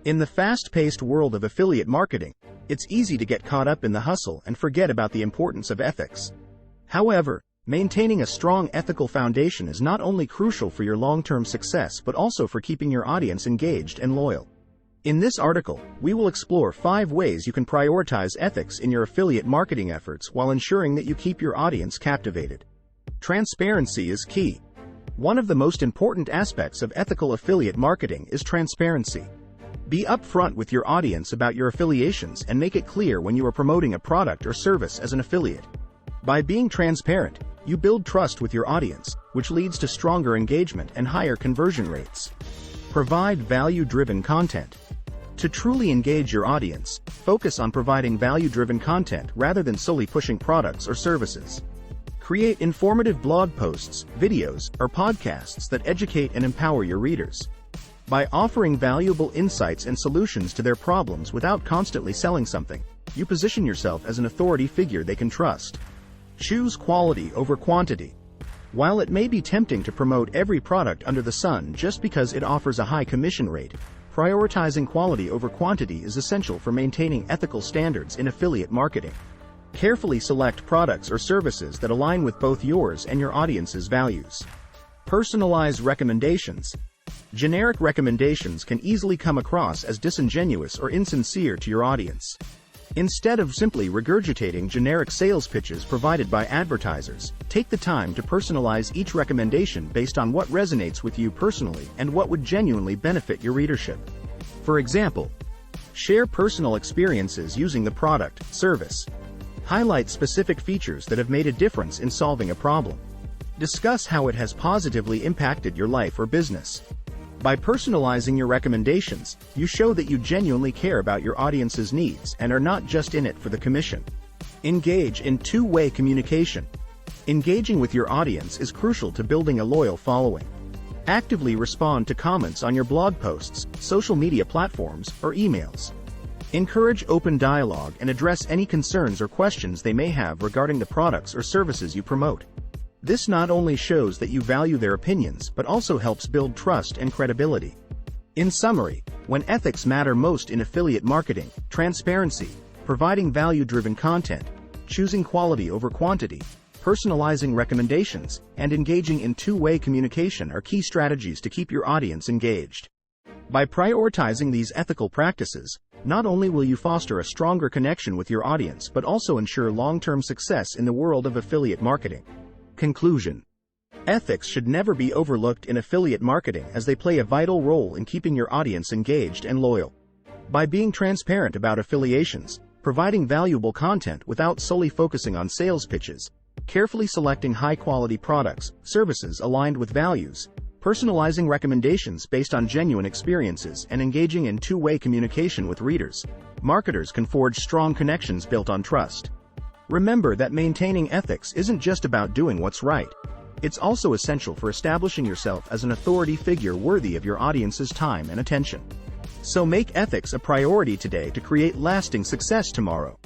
In the fast-paced world of affiliate marketing, it's easy to get caught up in the hustle and forget about the importance of ethics. However, maintaining a strong ethical foundation is not only crucial for your long-term success but also for keeping your audience engaged and loyal. In this article, we will explore 5 ways you can prioritize ethics in your affiliate marketing efforts while ensuring that you keep your audience captivated. Transparency is key. One of the most important aspects of ethical affiliate marketing is transparency. Be upfront with your audience about your affiliations and make it clear when you are promoting a product or service as an affiliate. By being transparent, you build trust with your audience, which leads to stronger engagement and higher conversion rates. Provide value-driven content. To truly engage your audience, focus on providing value-driven content rather than solely pushing products or services. Create informative blog posts, videos, or podcasts that educate and empower your readers. By offering valuable insights and solutions to their problems without constantly selling something, you position yourself as an authority figure they can trust. Choose quality over quantity. While it may be tempting to promote every product under the sun just because it offers a high commission rate, prioritizing quality over quantity is essential for maintaining ethical standards in affiliate marketing. Carefully select products or services that align with both yours and your audience's values. Personalize recommendations. Generic recommendations can easily come across as disingenuous or insincere to your audience. Instead of simply regurgitating generic sales pitches provided by advertisers, take the time to personalize each recommendation based on what resonates with you personally and what would genuinely benefit your readership. For example, share personal experiences using the product, service. Highlight specific features that have made a difference in solving a problem. Discuss how it has positively impacted your life or business. By personalizing your recommendations, you show that you genuinely care about your audience's needs and are not just in it for the commission. Engage in two-way communication. Engaging with your audience is crucial to building a loyal following. Actively respond to comments on your blog posts, social media platforms, or emails. Encourage open dialogue and address any concerns or questions they may have regarding the products or services you promote. This not only shows that you value their opinions but also helps build trust and credibility. In summary, when ethics matter most in affiliate marketing, transparency, providing value-driven content, choosing quality over quantity, personalizing recommendations, and engaging in two-way communication are key strategies to keep your audience engaged. By prioritizing these ethical practices, not only will you foster a stronger connection with your audience but also ensure long-term success in the world of affiliate marketing. Conclusion. Ethics should never be overlooked in affiliate marketing as they play a vital role in keeping your audience engaged and loyal. By being transparent about affiliations, providing valuable content without solely focusing on sales pitches, carefully selecting high-quality products, services aligned with values, personalizing recommendations based on genuine experiences, and engaging in two-way communication with readers, marketers can forge strong connections built on trust. Remember that maintaining ethics isn't just about doing what's right. It's also essential for establishing yourself as an authority figure worthy of your audience's time and attention. So make ethics a priority today to create lasting success tomorrow.